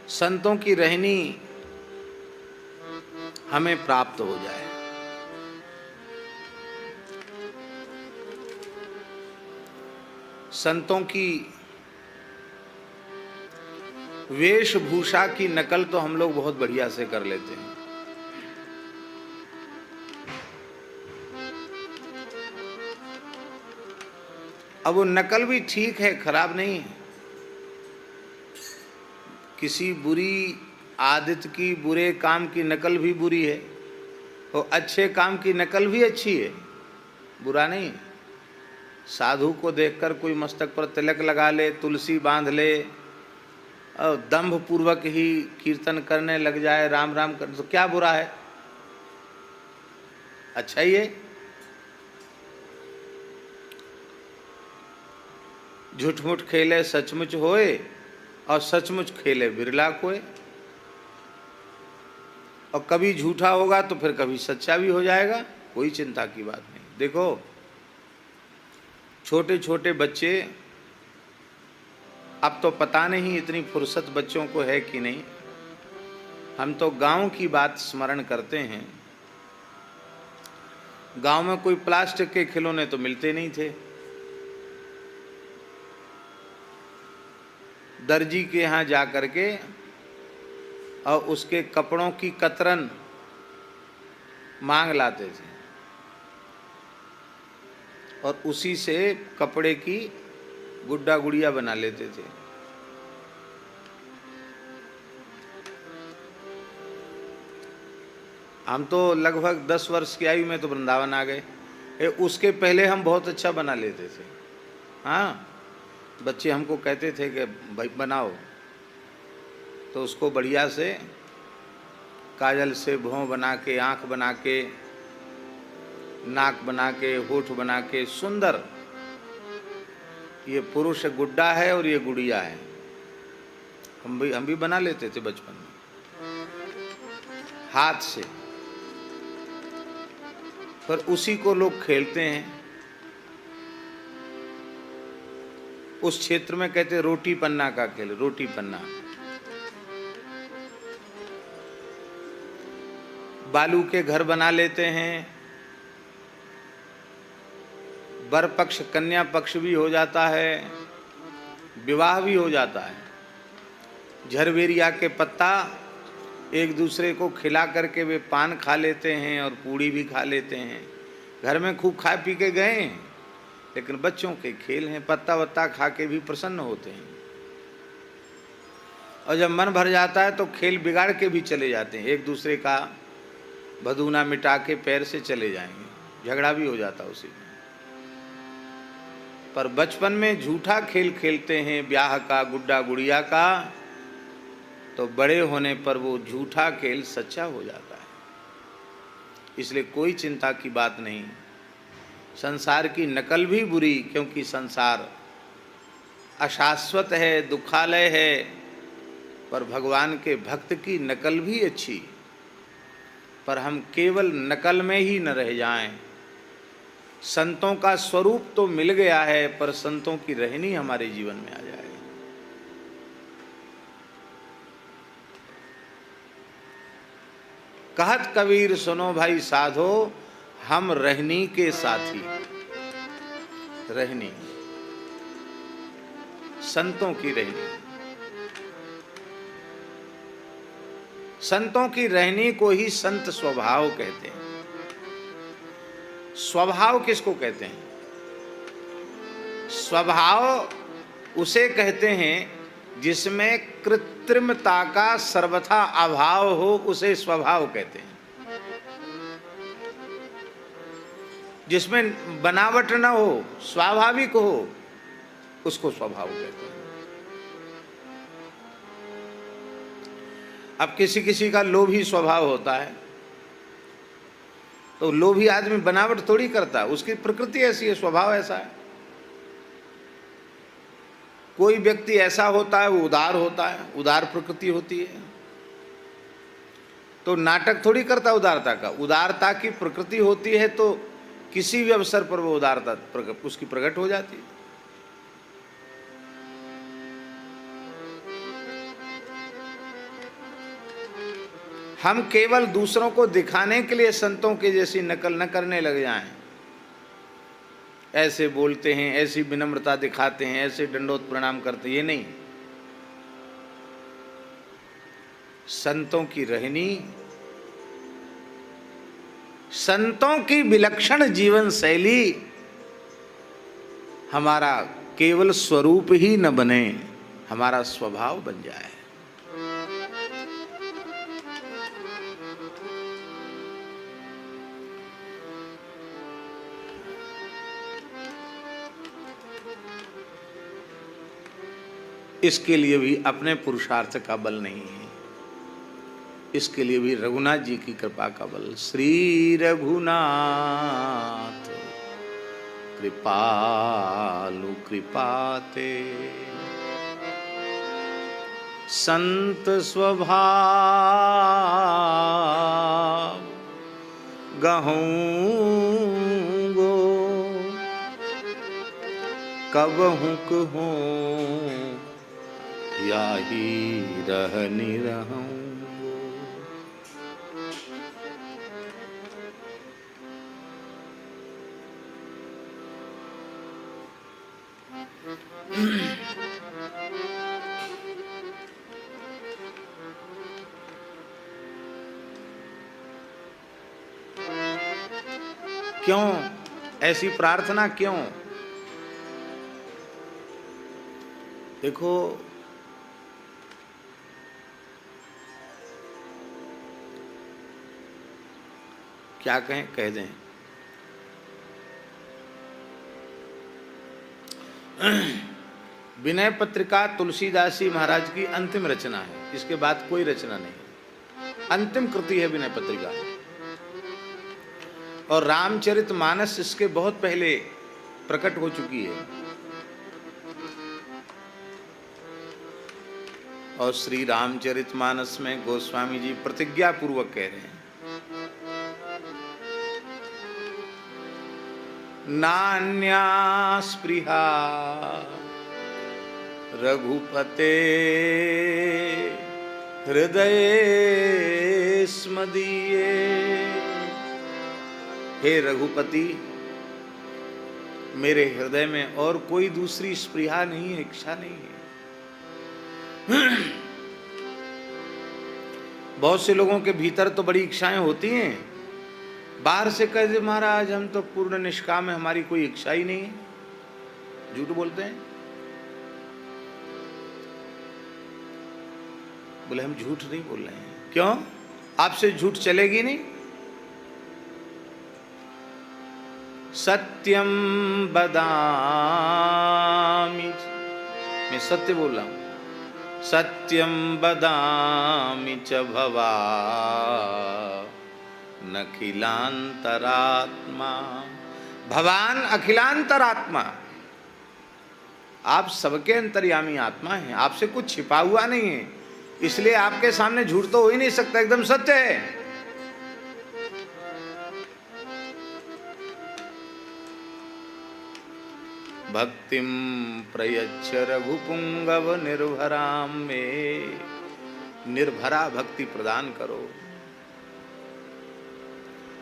संतों की रहनी हमें प्राप्त हो जाए। संतों की वेशभूषा की नकल तो हम लोग बहुत बढ़िया से कर लेते हैं। अब वो नकल भी ठीक है, खराब नहीं है। किसी बुरी आदत की, बुरे काम की नकल भी बुरी है और अच्छे काम की नकल भी अच्छी है, बुरा नहीं। साधु को देखकर कोई मस्तक पर तिलक लगा ले, तुलसी बांध ले और दंभ पूर्वक ही कीर्तन करने लग जाए, राम राम कर, तो क्या बुरा है? अच्छा ही है। झूठ-मूठ खेले सचमुच होए और सचमुच खेले बिरला कोय। और कभी झूठा होगा तो फिर कभी सच्चा भी हो जाएगा, कोई चिंता की बात नहीं। देखो, छोटे छोटे बच्चे, अब तो पता नहीं इतनी फुर्सत बच्चों को है कि नहीं। हम तो गांव की बात स्मरण करते हैं। गांव में कोई प्लास्टिक के खिलौने तो मिलते नहीं थे। दर्जी के यहाँ जा कर के और उसके कपड़ों की कतरन मांग लाते थे और उसी से कपड़े की गुड्डा गुड़िया बना लेते थे। हम तो लगभग 10 वर्ष की आयु में तो वृंदावन आ गए। उसके पहले हम बहुत अच्छा बना लेते थे। हाँ, बच्चे हमको कहते थे कि भाई बनाओ, तो उसको बढ़िया से काजल से भौं बना के, आँख बना के, नाक बना के, होठ बना के, सुंदर, ये पुरुष गुड्डा है और ये गुड़िया है। हम भी बना लेते थे बचपन में हाथ से। पर उसी को लोग खेलते हैं। उस क्षेत्र में कहते रोटी पन्ना का खेल, रोटी पन्ना। बालू के घर बना लेते हैं। वर पक्ष कन्या पक्ष भी हो जाता है, विवाह भी हो जाता है। झरवेरिया के पत्ता एक दूसरे को खिला करके वे पान खा लेते हैं और पूड़ी भी खा लेते हैं। घर में खूब खा पी के गए हैं, लेकिन बच्चों के खेल हैं। पत्ता वत्ता खा के भी प्रसन्न होते हैं और जब मन भर जाता है तो खेल बिगाड़ के भी चले जाते हैं। एक दूसरे का भदूना मिटा के पैर से चले जाएंगे, झगड़ा भी हो जाता उसी में। पर बचपन में झूठा खेल खेलते हैं, ब्याह का, गुड्डा गुड़िया का, तो बड़े होने पर वो झूठा खेल सच्चा हो जाता है। इसलिए कोई चिंता की बात नहीं। संसार की नकल भी बुरी, क्योंकि संसार अशाश्वत है, दुखालय है। पर भगवान के भक्त की नकल भी अच्छी। पर हम केवल नकल में ही न रह जाएं। संतों का स्वरूप तो मिल गया है, पर संतों की रहनी हमारे जीवन में आ जाए। कहत कबीर सुनो भाई साधो, हम रहनी के साथी। रहनी, संतों की रहनी। संतों की रहनी को ही संत स्वभाव कहते हैं। स्वभाव किसको कहते हैं? स्वभाव उसे कहते हैं जिसमें कृत्रिमता का सर्वथा अभाव हो, उसे स्वभाव कहते हैं। जिसमें बनावट न हो, स्वाभाविक हो, उसको स्वभाव कहते हैं। अब किसी किसी का लोभी स्वभाव होता है, तो लोभी आदमी बनावट थोड़ी करता, उसकी प्रकृति ऐसी है, स्वभाव ऐसा है। कोई व्यक्ति ऐसा होता है, वो उदार होता है, उदार प्रकृति होती है, तो नाटक थोड़ी करता उदारता का। उदारता की प्रकृति होती है तो किसी भी अवसर पर वो उदारता उसकी प्रकट हो जाती है। हम केवल दूसरों को दिखाने के लिए संतों के जैसी नकल न करने लग जाएं। ऐसे बोलते हैं, ऐसी विनम्रता दिखाते हैं, ऐसे दंडोत प्रणाम करते हैं, ये नहीं। संतों की रहनी, संतों की विलक्षण जीवन शैली हमारा केवल स्वरूप ही न बने, हमारा स्वभाव बन जाए। इसके लिए भी अपने पुरुषार्थ का बल नहीं है, इसके लिए भी रघुनाथ जी की कृपा का बल। श्री रघुनाथ कृपालु कृपाते, संत स्वभाव गहूँ गो, कबहुँ कहूँ याही रहनि रहूँ। क्यों ऐसी प्रार्थना क्यों? देखो, क्या कहें, कह दें। विनय पत्रिका तुलसीदास जी महाराज की अंतिम रचना है, इसके बाद कोई रचना नहीं, अंतिम कृति है विनय पत्रिका। और रामचरितमानस इसके बहुत पहले प्रकट हो चुकी है। और श्री रामचरितमानस में गोस्वामी जी प्रतिज्ञा पूर्वक कह रहे हैं, नान्या स्पृहा रघुपते हृदय स्मदीये। हे रघुपति, मेरे हृदय में और कोई दूसरी स्पृहा नहीं है, इच्छा नहीं है। बहुत से लोगों के भीतर तो बड़ी इच्छाएं होती हैं, बाहर से कह दे महाराज हम तो पूर्ण निष्काम है, हमारी कोई इच्छा ही नहीं है, झूठ बोलते हैं। बोले हम झूठ नहीं बोल रहे हैं। क्यों? आपसे झूठ चलेगी नहीं। सत्यम बदामि, मैं सत्य बोल रहा हूं, सत्यम बदामि च भवा नखिलांतरात्मा। भवान अखिलांतरात्मा, आप सबके अंतर्यामी आत्मा हैं, आपसे कुछ छिपा हुआ नहीं है, इसलिए आपके सामने झूठ तो हो ही नहीं सकता, एकदम सत्य है। भक्तिम प्रयच्छ रघुपुंगव निर्भराम में, निर्भरा भक्ति प्रदान करो।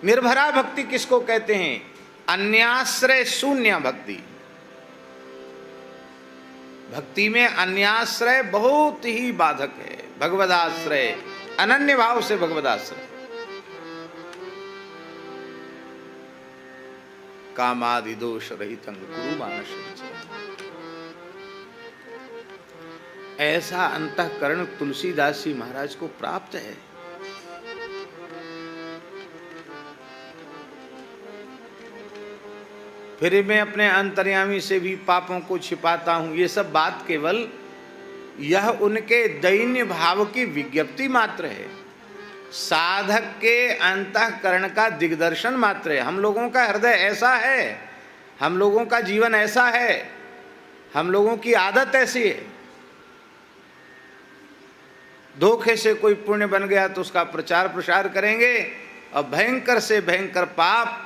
निर्भरा भक्ति किसको कहते हैं? अन्याश्रय शून्य भक्ति। भक्ति में अन्याश्रय बहुत ही बाधक है। भगवदाश्रय, अनन्य भाव से भगवदाश्रय। कामादि दोष रहितं कुरु मानस। ऐसा अंतःकरण तुलसीदास जी महाराज को प्राप्त है। फिर मैं अपने अंतर्यामी से भी पापों को छिपाता हूं, ये सब बात केवल यह उनके दैन्य भाव की विज्ञप्ति मात्र है, साधक के अंतःकरण का दिग्दर्शन मात्र है। हम लोगों का हृदय ऐसा है, हम लोगों का जीवन ऐसा है, हम लोगों की आदत ऐसी है। धोखे से कोई पुण्य बन गया तो उसका प्रचार प्रसार करेंगे, और भयंकर से भयंकर पाप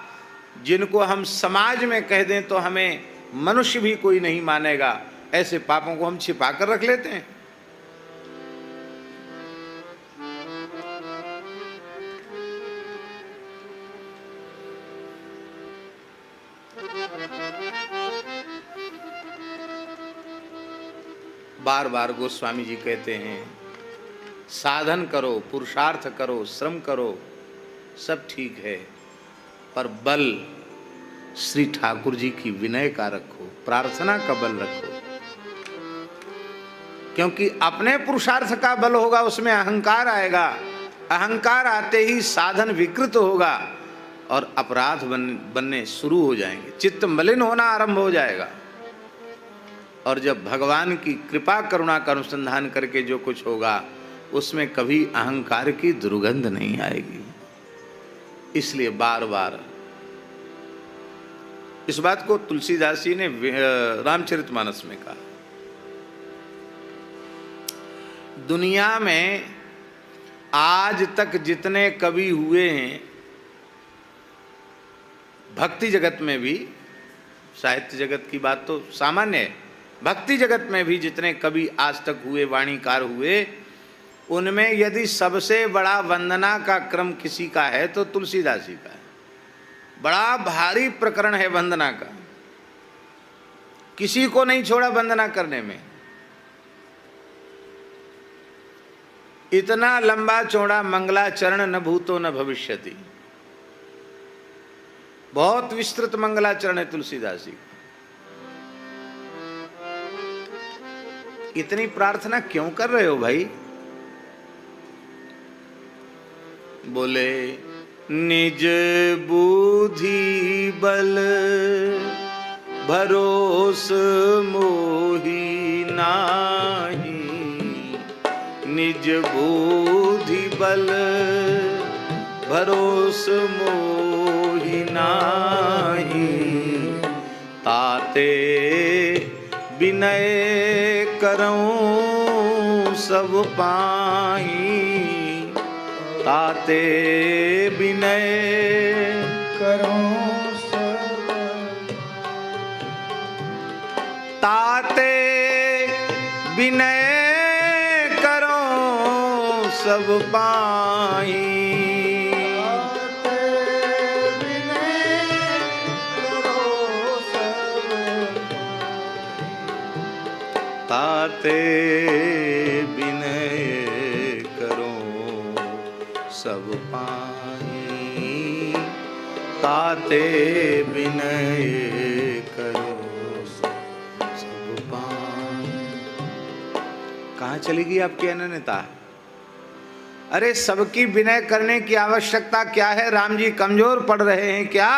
जिनको हम समाज में कह दें तो हमें मनुष्य भी कोई नहीं मानेगा, ऐसे पापों को हम छिपा कर रख लेते हैं। बार बार गोस्वामी जी कहते हैं साधन करो, पुरुषार्थ करो, श्रम करो, सब ठीक है, पर बल श्री ठाकुर जी की विनय का रखो, प्रार्थना का बल रखो। क्योंकि अपने पुरुषार्थ का बल होगा उसमें अहंकार आएगा, अहंकार आते ही साधन विकृत होगा और अपराध बनने शुरू हो जाएंगे, चित्त मलिन होना आरंभ हो जाएगा। और जब भगवान की कृपा करुणा का अनुसंधान करके जो कुछ होगा उसमें कभी अहंकार की दुर्गंध नहीं आएगी। इसलिए बार बार इस बात को तुलसीदास जी ने रामचरितमानस में कहा। दुनिया में आज तक जितने कवि हुए हैं, भक्ति जगत में भी, साहित्य जगत की बात तो सामान्य है, भक्ति जगत में भी जितने कवि आज तक हुए, वाणीकार हुए, उनमें यदि सबसे बड़ा वंदना का क्रम किसी का है तो तुलसीदास जी का है। बड़ा भारी प्रकरण है वंदना का, किसी को नहीं छोड़ा वंदना करने में। इतना लंबा चौड़ा मंगलाचरण न भूतो न भविष्यति, बहुत विस्तृत मंगलाचरण है तुलसीदास जी। इतनी प्रार्थना क्यों कर रहे हो भाई? बोले निज बुद्धि बल भरोस मोहि नाही, निज बुद्धि बल भरोस मोहि नाही, ताते विनय करऊं सब पाई, ताते विनय करऊं सब, ताते विनय करऊं सब पाई, ताते विनय करो सब पाई, ताते विनय करो सब पाई। कहाँ चली गई आपकी अनन्यता? अरे सबकी विनय करने की आवश्यकता क्या है? राम जी कमजोर पड़ रहे हैं क्या?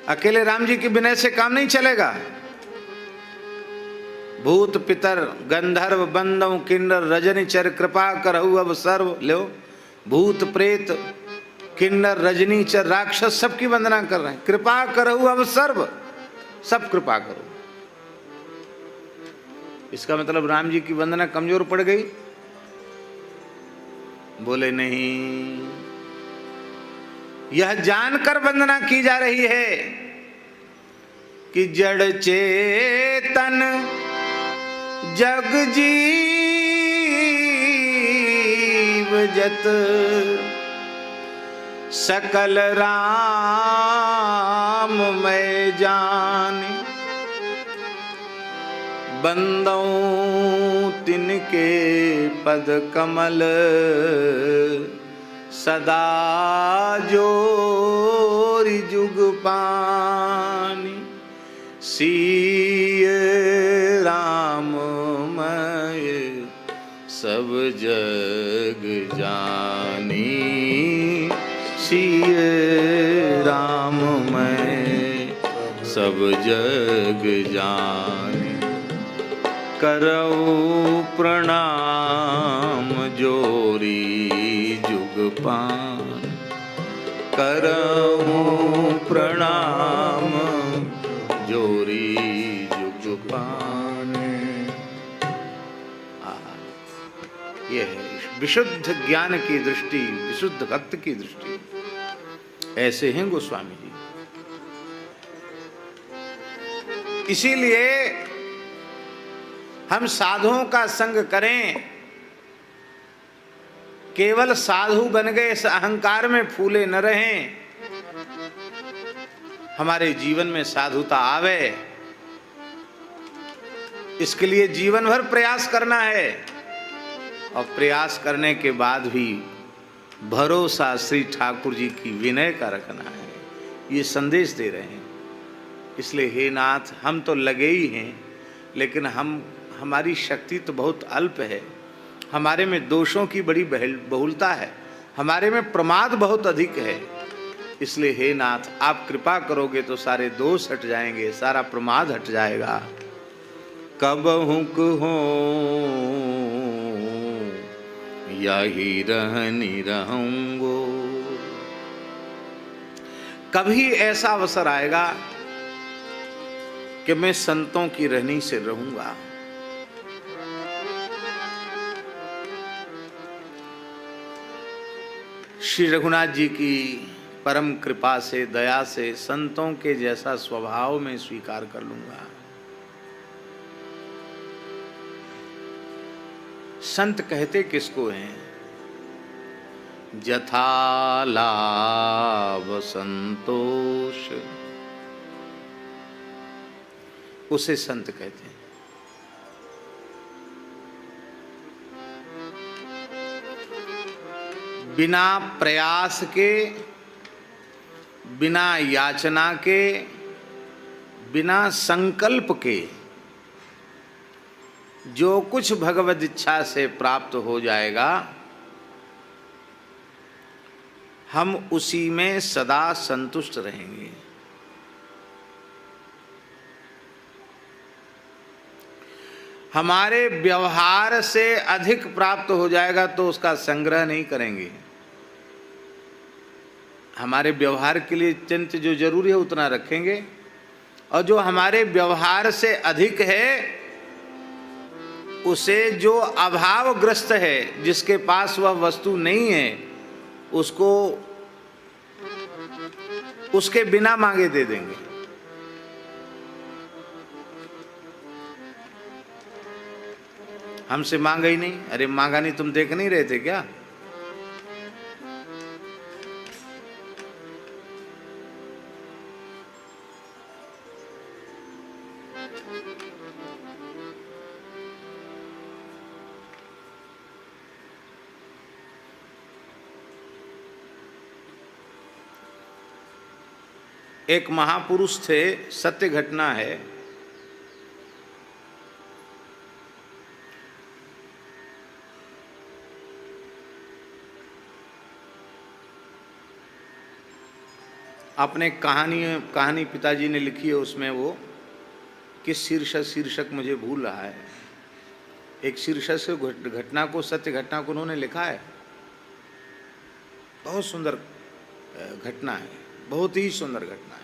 अकेले राम जी की विनय से काम नहीं चलेगा। भूत पितर गंधर्व बंदव किन्नर रजनीचर कृपा करहु अब सर्व, लो भूत प्रेत किन्नर रजनीचर राक्षस सबकी वंदना कर रहे हैं, कृपा करहु अब सर्व, सब कृपा करो। इसका मतलब राम जी की वंदना कमजोर पड़ गई? बोले नहीं, यह जानकर वंदना की जा रही है कि जड़ चेतन जग जीव जत सकल राम मैं जाने, बंदों तिनके पद कमल सदा जोरि जुग पानी, सीय राम मैं सब जग जानी, सीय राम मैं सब जग जानी, करऊं प्रणाम जोरी जुग पान, करऊं प्रणाम जोरी जुग पान। यह है विशुद्ध ज्ञान की दृष्टि, विशुद्ध भक्त की दृष्टि। ऐसे हैं गोस्वामी जी। इसीलिए हम साधुओं का संग करें, केवल साधु बन गए इस अहंकार में फूले न रहें। हमारे जीवन में साधुता आवे, इसके लिए जीवन भर प्रयास करना है। और प्रयास करने के बाद भी भरोसा श्री ठाकुर जी की विनय का रखना है, ये संदेश दे रहे हैं। इसलिए हे नाथ, हम तो लगे ही हैं, लेकिन हमारी शक्ति तो बहुत अल्प है, हमारे में दोषों की बड़ी बहुलता है, हमारे में प्रमाद बहुत अधिक है। इसलिए हे नाथ, आप कृपा करोगे तो सारे दोष हट जाएंगे, सारा प्रमाद हट जाएगा। कबहु हो यही रहनी रहूंगो, कभी ऐसा अवसर आएगा कि मैं संतों की रहनी से रहूंगा। श्री रघुनाथ जी की परम कृपा से, दया से संतों के जैसा स्वभाव में स्वीकार कर लूंगा। संत कहते किसको हैं? जथा लाभ संतोष, उसे संत कहते हैं। बिना प्रयास के, बिना याचना के, बिना संकल्प के जो कुछ भगवद इच्छा से प्राप्त हो जाएगा, हम उसी में सदा संतुष्ट रहेंगे। हमारे व्यवहार से अधिक प्राप्त हो जाएगा तो उसका संग्रह नहीं करेंगे। हमारे व्यवहार के लिए चिंत जो जरूरी है उतना रखेंगे, और जो हमारे व्यवहार से अधिक है उसे, जो अभावग्रस्त है, जिसके पास वह वस्तु नहीं है, उसको उसके बिना मांगे दे देंगे। हमसे मांगा ही नहीं, अरे मांगा नहीं, तुम देख नहीं रहे थे क्या? एक महापुरुष थे, सत्य घटना है। अपने कहानी पिताजी ने लिखी है, उसमें वो किस शीर्षक मुझे भूल रहा है। एक शीर्षक से घटना को, सत्य घटना को उन्होंने लिखा है। बहुत सुंदर घटना है, बहुत ही सुंदर घटना है।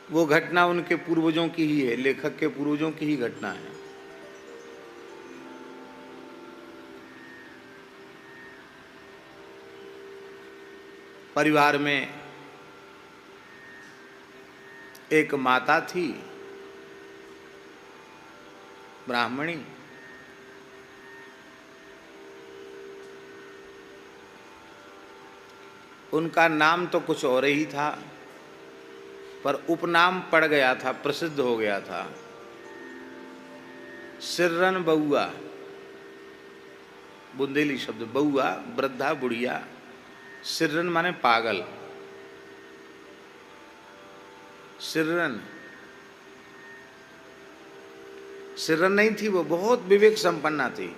वो घटना उनके पूर्वजों की ही है, लेखक के पूर्वजों की ही घटना है। परिवार में एक माता थी, ब्राह्मणी। उनका नाम तो कुछ और ही था, पर उपनाम पड़ गया था, प्रसिद्ध हो गया था, सिर्रन बउआ। बुंदेली शब्द, बउआ वृद्धा बुढ़िया, सिर्रन माने पागल। सिर्रन नहीं थी वो, बहुत विवेक संपन्ना थी,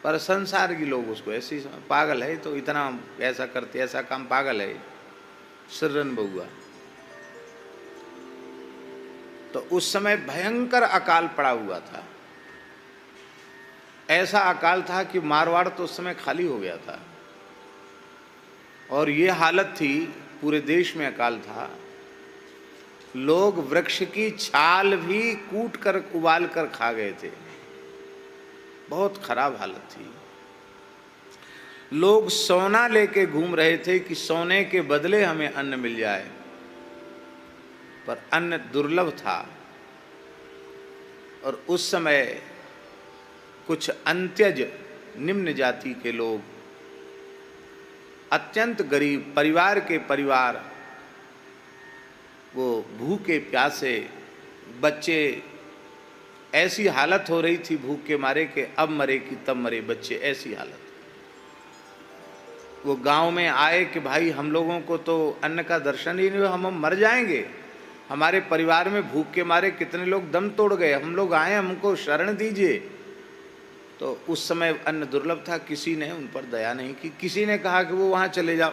पर संसार की लोग उसको ऐसी पागल है, तो इतना ऐसा करते, ऐसा काम, पागल है, सिर्रन बउआ। तो उस समय भयंकर अकाल पड़ा हुआ था। ऐसा अकाल था कि मारवाड़ तो उस समय खाली हो गया था, और ये हालत थी, पूरे देश में अकाल था। लोग वृक्ष की छाल भी कूट कर, उबाल कर खा गए थे। बहुत खराब हालत थी। लोग सोना लेके घूम रहे थे कि सोने के बदले हमें अन्न मिल जाए, पर अन्न दुर्लभ था। और उस समय कुछ अंत्यज निम्न जाति के लोग, अत्यंत गरीब परिवार के परिवार, वो भूखे प्यासे बच्चे, ऐसी हालत हो रही थी भूख के मारे के अब मरे कि तब मरे बच्चे, ऐसी हालत। वो गांव में आए कि भाई हम लोगों को तो अन्न का दर्शन ही नहीं हुआ, हम मर जाएंगे, हमारे परिवार में भूख के मारे कितने लोग दम तोड़ गए, हम लोग आए, हमको शरण दीजिए। तो उस समय अन्न दुर्लभ था, किसी ने उन पर दया नहीं की, किसी ने कहा कि वो वहाँ चले जाओ,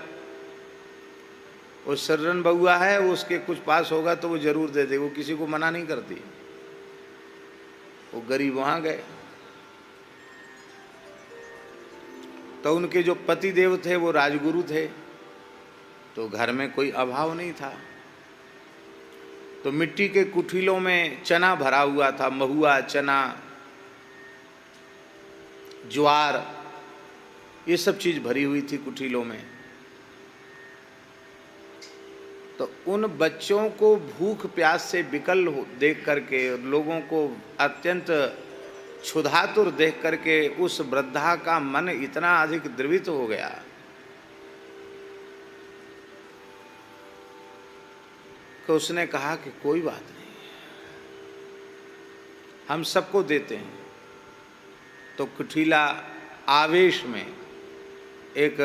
वो शरण बउआ है, वो उसके कुछ पास होगा तो वो जरूर दे दे, वो किसी को मना नहीं करती। वो गरीब वहाँ गए तो उनके जो पति देव थे वो राजगुरु थे, तो घर में कोई अभाव नहीं था। तो मिट्टी के कुठीलों में चना भरा हुआ था, महुआ, चना, ज्वार, ये सब चीज भरी हुई थी कुठीलों में। तो उन बच्चों को भूख प्यास से विकल देख करके, लोगों को अत्यंत क्षुधातुर देख करके उस वृद्धा का मन इतना अधिक द्रवित हो गया कि उसने कहा कि कोई बात नहीं, हम सबको देते हैं। तो कुठीला आवेश में एक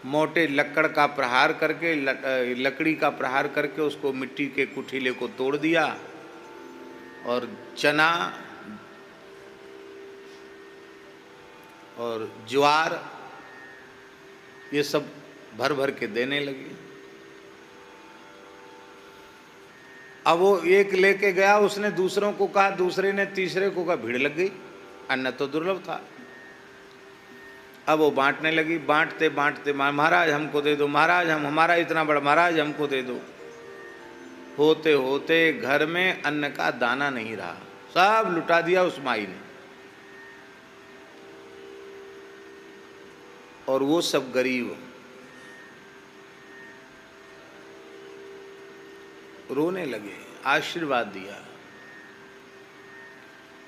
मोटे लकड़ का प्रहार करके, लकड़ी का प्रहार करके उसको मिट्टी के कुठीले को तोड़ दिया और चना और ज्वार ये सब भर भर के देने लगे। अब वो एक लेके गया, उसने दूसरों को कहा, दूसरे ने तीसरे को कहा, भीड़ लग गई, अन्न तो दुर्लभ था। अब वो बांटने लगी, बांटते बांटते महाराज हमको दे दो, महाराज हम, हमारा इतना बड़ा, महाराज हमको दे दो। होते होते घर में अन्न का दाना नहीं रहा, सब लुटा दिया उस माई ने। और वो सब गरीब रोने लगे, आशीर्वाद दिया,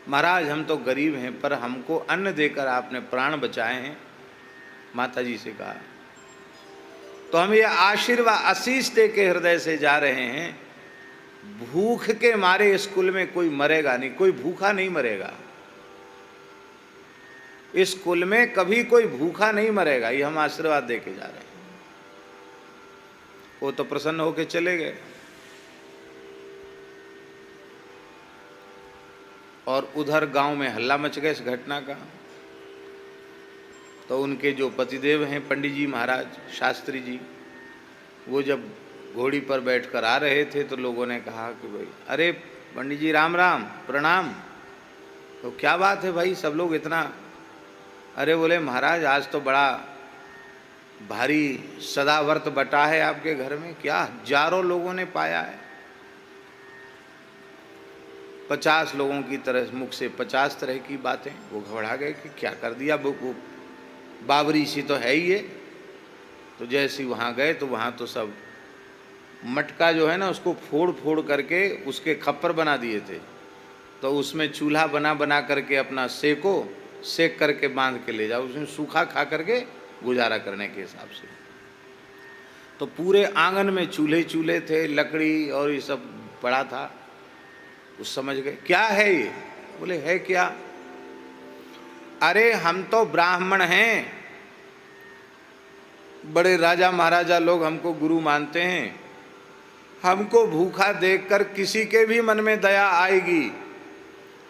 महाराज हम तो गरीब हैं पर हमको अन्न देकर आपने प्राण बचाए हैं। माता जी से कहा तो हम ये आशीर्वाद आशीष दे के हृदय से जा रहे हैं, भूख के मारे स्कूल में कोई मरेगा नहीं, कोई भूखा नहीं मरेगा, इस कुल में कभी कोई भूखा नहीं मरेगा, ये हम आशीर्वाद दे के जा रहे हैं। वो तो प्रसन्न होके चले गए। और उधर गांव में हल्ला मच गया इस घटना का। तो उनके जो पतिदेव हैं पंडित जी महाराज शास्त्री जी, वो जब घोड़ी पर बैठकर आ रहे थे तो लोगों ने कहा कि भाई अरे पंडित जी राम राम प्रणाम। तो क्या बात है भाई, सब लोग इतना, अरे बोले महाराज आज तो बड़ा भारी सदाव्रत बटा है आपके घर में, क्या हजारों लोगों ने पाया है। 50 लोगों की तरह मुख से 50 तरह की बातें। वो घबरा गए कि क्या कर दिया, वो बाबरी सी तो है ही है। तो जैसे वहाँ गए तो वहाँ तो सब मटका जो है ना उसको फोड़ फोड़ करके उसके खप्पर बना दिए थे, तो उसमें चूल्हा बना बना करके अपना सेको, सेक करके बांध के ले जाओ, उसमें सूखा खा करके गुजारा करने के हिसाब से। तो पूरे आंगन में चूल्हे चूल्हे थे, लकड़ी और ये सब पड़ा था। उस समझ गए क्या है ये, बोले है क्या, अरे हम तो ब्राह्मण हैं, बड़े राजा महाराजा लोग हमको गुरु मानते हैं, हमको भूखा देखकर किसी के भी मन में दया आएगी,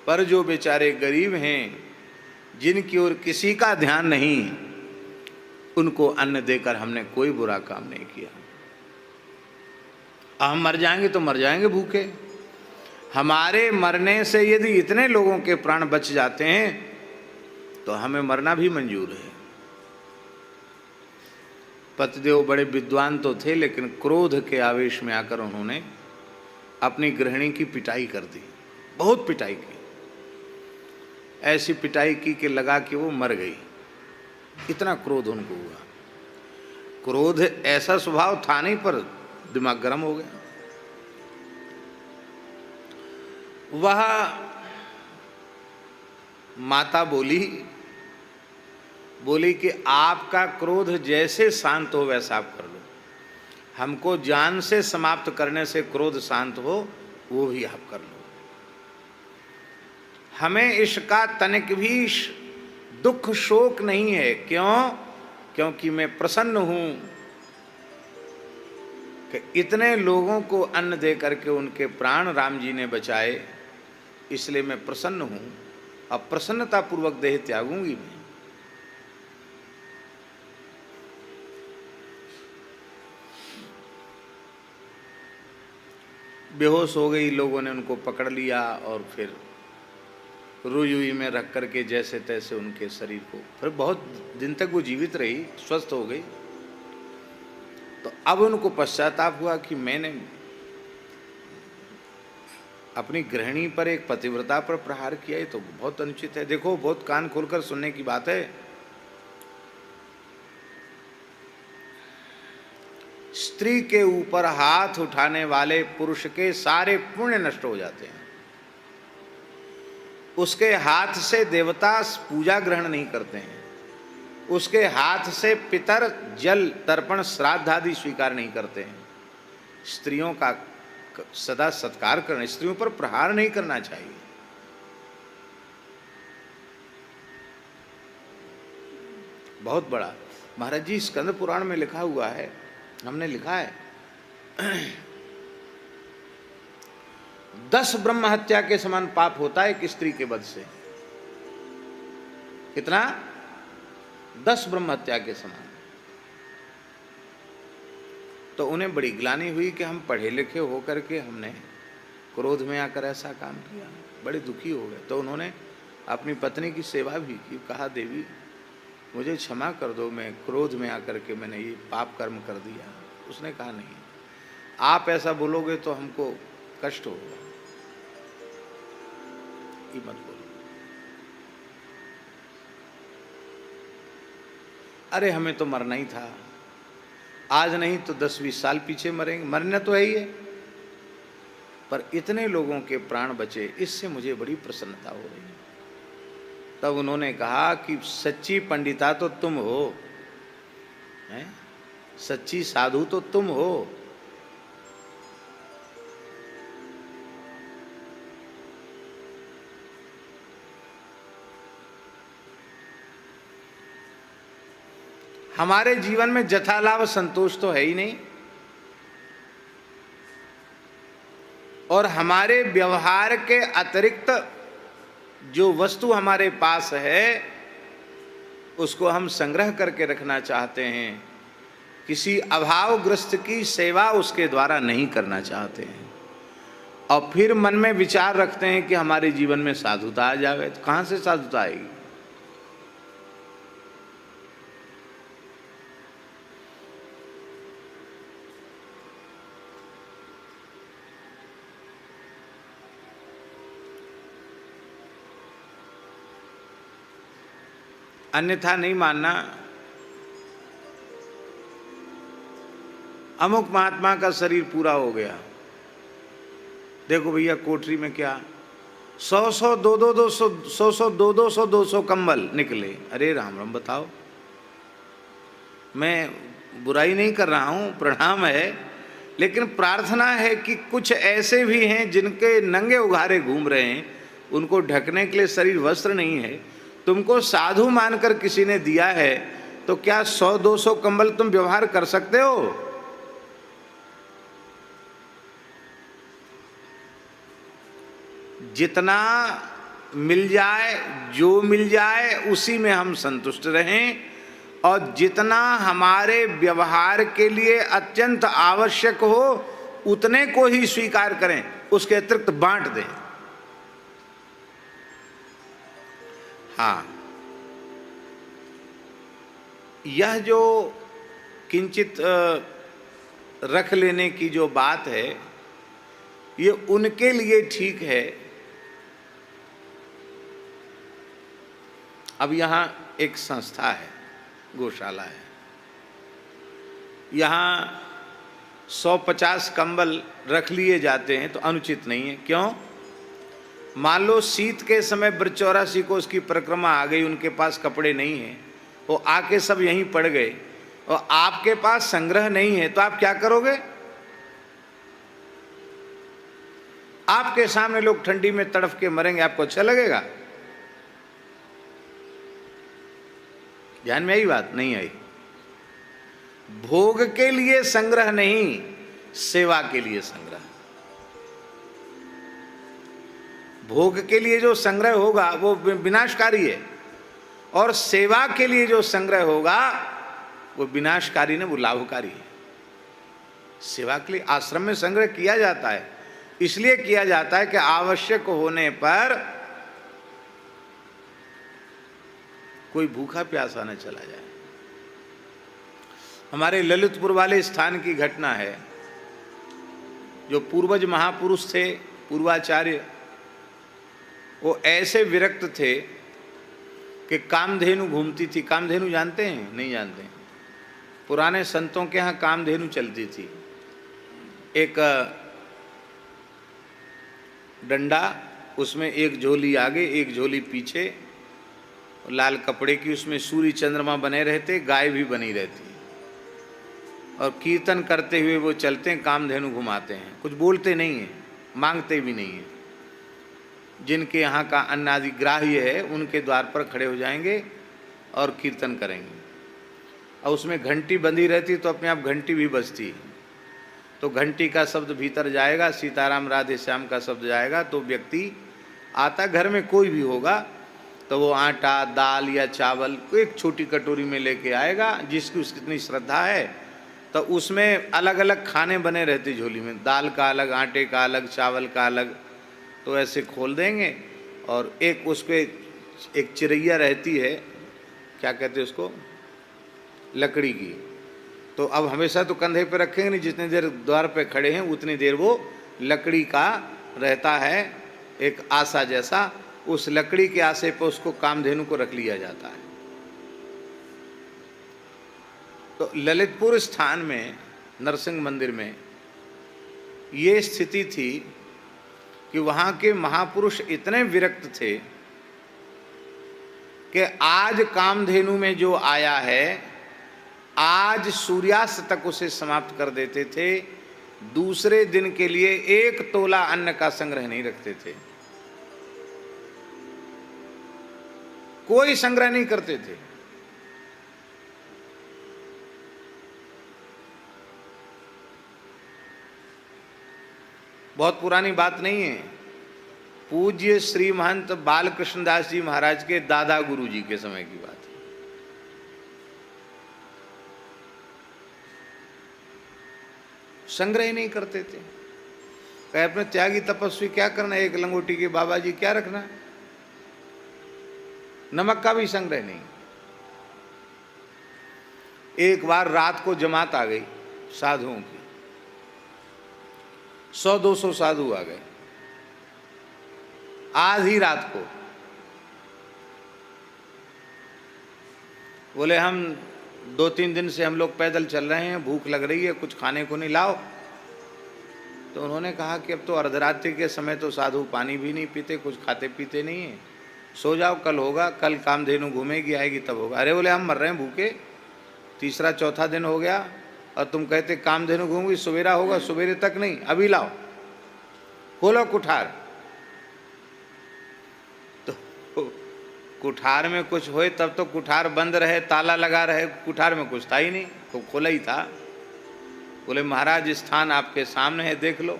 पर जो बेचारे गरीब हैं जिनकी ओर किसी का ध्यान नहीं, उनको अन्न देकर हमने कोई बुरा काम नहीं किया। हम मर जाएंगे तो मर जाएंगे भूखे, हमारे मरने से यदि इतने लोगों के प्राण बच जाते हैं तो हमें मरना भी मंजूर है। पतिदेव बड़े विद्वान तो थे, लेकिन क्रोध के आवेश में आकर उन्होंने अपनी गृहिणी की पिटाई कर दी, बहुत पिटाई की, ऐसी पिटाई की कि लगा कि वो मर गई, इतना क्रोध उनको हुआ। क्रोध ऐसा स्वभाव था नहीं पर दिमाग गर्म हो गया। वह माता बोली कि आपका क्रोध जैसे शांत हो वैसा आप कर लो, हमको जान से समाप्त करने से क्रोध शांत हो वो भी आप कर लो। हमें इसका तनिक भी दुख शोक नहीं है। क्यों? क्योंकि मैं प्रसन्न हूं कि इतने लोगों को अन्न दे करके उनके प्राण राम जी ने बचाए, इसलिए मैं प्रसन्न हूं। अब प्रसन्नता पूर्वक देह त्यागूंगी मैं। बेहोश हो गई, लोगों ने उनको पकड़ लिया और फिर रुई में रख करके जैसे तैसे उनके शरीर को, फिर बहुत दिन तक वो जीवित रही, स्वस्थ हो गई। तो अब उनको पश्चाताप हुआ कि मैंने अपनी गृहिणी पर, एक पतिव्रता पर प्रहार किया, ये तो बहुत अनुचित है। देखो, बहुत कान खोलकर सुनने की बात है। स्त्री के ऊपर हाथ उठाने वाले पुरुष के सारे पुण्य नष्ट हो जाते हैं। उसके हाथ से देवता पूजा ग्रहण नहीं करते हैं, उसके हाथ से पितर जल तर्पण श्राद्ध आदि स्वीकार नहीं करते हैं। स्त्रियों का सदा सत्कार करना, स्त्रियों पर प्रहार नहीं करना चाहिए। बहुत बड़ा महाराज जी स्कंद पुराण में लिखा हुआ है, हमने लिखा है 10 ब्रह्म हत्या के समान पाप होता है एक स्त्री के वध से। कितना? 10 ब्रह्म हत्या के समान। तो उन्हें बड़ी ग्लानि हुई कि हम पढ़े लिखे होकर के हमने क्रोध में आकर ऐसा काम किया, बड़े दुखी हो गए। तो उन्होंने अपनी पत्नी की सेवा भी की, कहा देवी मुझे क्षमा कर दो, मैं क्रोध में आकर के मैंने ये पाप कर्म कर दिया। उसने कहा नहीं, आप ऐसा बोलोगे तो हमको कष्ट होगा, ये मत बोलो। अरे हमें तो मरना ही था, आज नहीं तो 10-20 साल पीछे मरेंगे, मरना तो है ही है, पर इतने लोगों के प्राण बचे, इससे मुझे बड़ी प्रसन्नता हो रही है। तब उन्होंने कहा कि सच्ची पंडिता तो तुम हो, हैं? सच्ची साधु तो तुम हो। हमारे जीवन में जथालाभ संतोष तो है ही नहीं, और हमारे व्यवहार के अतिरिक्त जो वस्तु हमारे पास है उसको हम संग्रह करके रखना चाहते हैं, किसी अभावग्रस्त की सेवा उसके द्वारा नहीं करना चाहते हैं, और फिर मन में विचार रखते हैं कि हमारे जीवन में साधुता आ जाए। तो कहाँ से साधुता आएगी? अन्यथा नहीं मानना। अमुक महात्मा का शरीर पूरा हो गया, देखो भैया कोठरी में क्या 100 200 कंबल निकले। अरे राम राम, बताओ, मैं बुराई नहीं कर रहा हूँ, प्रणाम है, लेकिन प्रार्थना है कि कुछ ऐसे भी हैं जिनके नंगे उघारे घूम रहे हैं, उनको ढकने के लिए शरीर वस्त्र नहीं है, तुमको साधु मानकर किसी ने दिया है, तो क्या 100-200 कंबल तुम व्यवहार कर सकते हो? जितना मिल जाए, जो मिल जाए उसी में हम संतुष्ट रहें, और जितना हमारे व्यवहार के लिए अत्यंत आवश्यक हो उतने को ही स्वीकार करें, उसके अतिरिक्त बांट दें। हाँ, यह जो किंचित रख लेने की जो बात है, ये उनके लिए ठीक है। अब यहाँ एक संस्था है, गौशाला है, यहाँ 150 कंबल रख लिए जाते हैं तो अनुचित नहीं है। क्यों? मान लो शीत के समय ब्रजचौरासी को उसकी परिक्रमा आ गई, उनके पास कपड़े नहीं हैं, वो आके सब यहीं पड़ गए और आपके पास संग्रह नहीं है, तो आप क्या करोगे? आपके सामने लोग ठंडी में तड़फ के मरेंगे, आपको अच्छा लगेगा? ध्यान में आई बात? नहीं आई। भोग के लिए संग्रह नहीं, सेवा के लिए संग्रह। भोग के लिए जो संग्रह होगा वो विनाशकारी है, और सेवा के लिए जो संग्रह होगा वो विनाशकारी नहीं, वो लाभकारी है। सेवा के लिए आश्रम में संग्रह किया जाता है, इसलिए किया जाता है कि आवश्यक होने पर कोई भूखा प्यासा न चला जाए। हमारे ललितपुर वाले स्थान की घटना है। जो पूर्वज महापुरुष थे, पूर्वाचार्य, वो ऐसे विरक्त थे कि कामधेनु घूमती थी। कामधेनु जानते हैं? नहीं जानते हैं। पुराने संतों के यहाँ कामधेनु चलती थी। एक डंडा, उसमें एक झोली आगे एक झोली पीछे, लाल कपड़े की, उसमें सूर्य चंद्रमा बने रहते, गाय भी बनी रहती, और कीर्तन करते हुए वो चलते हैं, कामधेनु घुमाते हैं। कुछ बोलते नहीं हैं, मांगते भी नहीं हैं। जिनके यहाँ का अन्नादि ग्राह्य है उनके द्वार पर खड़े हो जाएंगे और कीर्तन करेंगे। और उसमें घंटी बंधी रहती, तो अपने आप घंटी भी बजती है। तो घंटी का शब्द भीतर जाएगा, सीताराम राधे श्याम का शब्द जाएगा, तो व्यक्ति आता, घर में कोई भी होगा, तो वो आटा, दाल या चावल एक छोटी कटोरी में लेके आएगा, जिसकी उसकी इतनी श्रद्धा है। तो उसमें अलग अलग खाने बने रहते झोली में, दाल का अलग, आटे का अलग, चावल का अलग। तो ऐसे खोल देंगे, और एक उस पर एक चिरैया रहती है, क्या कहते हैं उसको, लकड़ी की। तो अब हमेशा तो कंधे पे रखेंगे नहीं, जितनी देर द्वार पे खड़े हैं उतनी देर वो लकड़ी का रहता है, एक आसा जैसा। उस लकड़ी के आसे पे उसको कामधेनु को रख लिया जाता है। तो ललितपुर स्थान में नरसिंह मंदिर में ये स्थिति थी कि वहाँ के महापुरुष इतने विरक्त थे कि आज कामधेनु में जो आया है, आज सूर्यास्त तक उसे समाप्त कर देते थे। दूसरे दिन के लिए 1 तोला अन्न का संग्रह नहीं रखते थे, कोई संग्रह नहीं करते थे। बहुत पुरानी बात नहीं है। पूज्य श्री महंत बालकृष्ण दास जी महाराज के दादा गुरु जी के समय की बात है। संग्रह नहीं करते थे। कहे अपने त्यागी तपस्वी क्या करना, एक लंगोटी के बाबा जी क्या रखना। नमक का भी संग्रह नहीं। एक बार रात को जमात आ गई साधुओं की, 100-200 साधु आ गए आधी रात को। बोले हम 2-3 दिन से हम लोग पैदल चल रहे हैं, भूख लग रही है, कुछ खाने को नहीं लाओ। तो उन्होंने कहा कि अब तो अर्धरात्रि के समय तो साधु पानी भी नहीं पीते, कुछ खाते पीते नहीं है, सो जाओ, कल होगा, कल कामधेनु घूमेगी, आएगी तब होगा। अरे बोले हम मर रहे हैं भूखे, 3रा-4था दिन हो गया और तुम कहते कामधेनु घूमगी, सवेरा होगा, सवेरे तक नहीं, अभी लाओ, खोलो कुठार। तो कुठार में कुछ होए तब तो कुठार बंद रहे, ताला लगा रहे, कुठार में कुछ था ही नहीं, तो खोला ही था। बोले महाराज स्थान आपके सामने है, देख लो।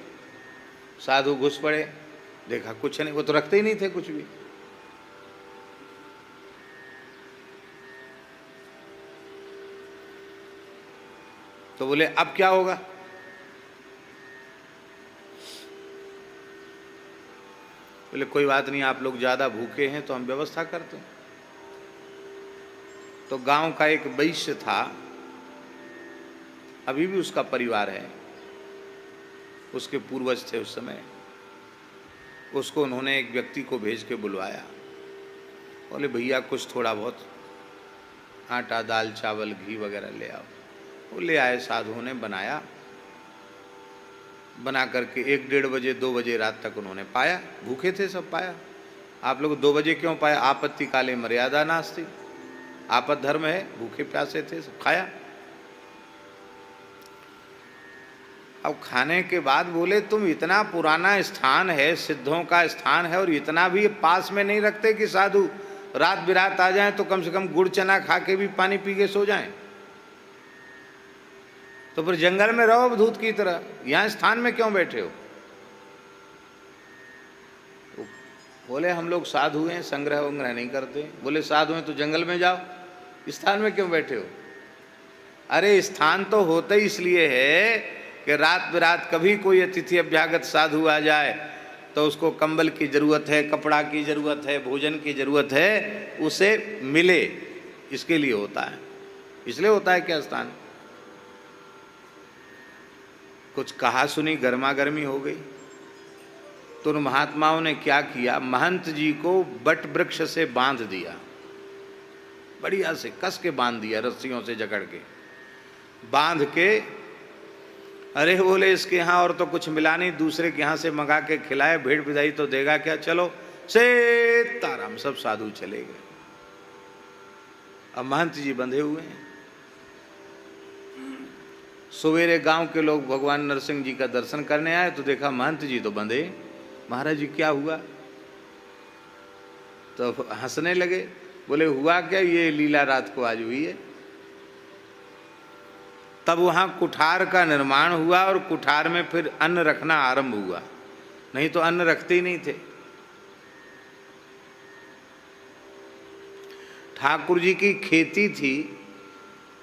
साधु घुस पड़े, देखा कुछ नहीं, वो तो रखते ही नहीं थे कुछ भी। तो बोले अब क्या होगा। बोले कोई बात नहीं, आप लोग ज़्यादा भूखे हैं तो हम व्यवस्था करते हैं। तो गांव का एक वैश्य था, अभी भी उसका परिवार है, उसके पूर्वज थे उस समय। उसको उन्होंने एक व्यक्ति को भेज के बुलवाया। बोले भैया कुछ थोड़ा बहुत आटा, दाल, चावल, घी वगैरह ले आओ। वो ले आए, साधुओं ने बनाया। बना करके 1-1:30 2 बजे रात तक उन्होंने पाया। भूखे थे सब, पाया। आप लोग 2 बजे क्यों पाया? आपत्ति काले मर्यादा नास्ति, आपत धर्म है। भूखे प्यासे थे, सब खाया। अब खाने के बाद बोले तुम इतना पुराना स्थान है, सिद्धों का स्थान है, और इतना भी पास में नहीं रखते कि साधु रात बिरात आ जाएं तो कम से कम गुड़ चना खा के भी पानी पी के सो जाएं। तो फिर जंगल में रहो अवधूत की तरह, यहां स्थान में क्यों बैठे हो? बोले हम लोग साधु हैं, संग्रह वंग्रह नहीं करते। बोले साधु हैं तो जंगल में जाओ, स्थान में क्यों बैठे हो? अरे स्थान तो होता ही इसलिए है कि रात बिरात कभी कोई अतिथि अभ्यागत साधु आ जाए तो उसको कंबल की जरूरत है, कपड़ा की जरूरत है, भोजन की जरूरत है, उसे मिले, इसके लिए होता है। इसलिए होता है क्या स्थान? कुछ कहा सुनी गर्मा गर्मी हो गई तो उन महात्माओं ने क्या किया, महंत जी को बट वृक्ष से बांध दिया, बढ़िया से कस के बांध दिया, रस्सियों से जकड़ के बांध के। अरे बोले इसके यहाँ और तो कुछ मिला नहीं, दूसरे के यहाँ से मंगा के खिलाए, भेड़ बिदाई तो देगा क्या, चलो से ताराम। सब साधु चले गए। अब महंत जी बंधे हुए हैं। सवेरे गांव के लोग भगवान नरसिंह जी का दर्शन करने आए तो देखा महंत जी तो बंधे। महाराज जी क्या हुआ? तो हंसने लगे। बोले हुआ क्या, ये लीला रात को आज हुई है। तब वहां कुठार का निर्माण हुआ और कुठार में फिर अन्न रखना आरंभ हुआ, नहीं तो अन्न रखते ही नहीं थे। ठाकुर जी की खेती थी,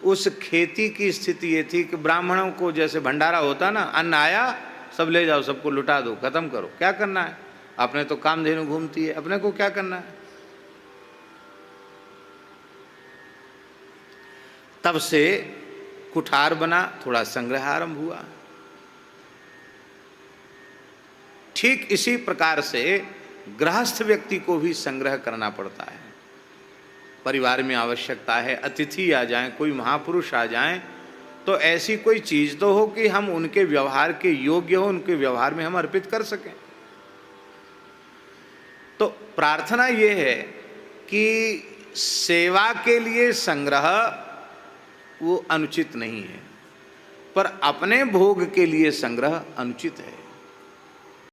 उस खेती की स्थिति ये थी कि ब्राह्मणों को जैसे भंडारा होता ना, अन्न आया सब ले जाओ, सबको लुटा दो, खत्म करो, क्या करना है? अपने तो कामधेनु घूमती है, अपने को क्या करना है? तब से कुठार बना, थोड़ा संग्रह आरंभ हुआ। ठीक इसी प्रकार से गृहस्थ व्यक्ति को भी संग्रह करना पड़ता है। परिवार में आवश्यकता है, अतिथि आ जाएं, कोई महापुरुष आ जाएं, तो ऐसी कोई चीज तो हो कि हम उनके व्यवहार के योग्य हो, उनके व्यवहार में हम अर्पित कर सकें। तो प्रार्थना ये है कि सेवा के लिए संग्रह वो अनुचित नहीं है, पर अपने भोग के लिए संग्रह अनुचित है।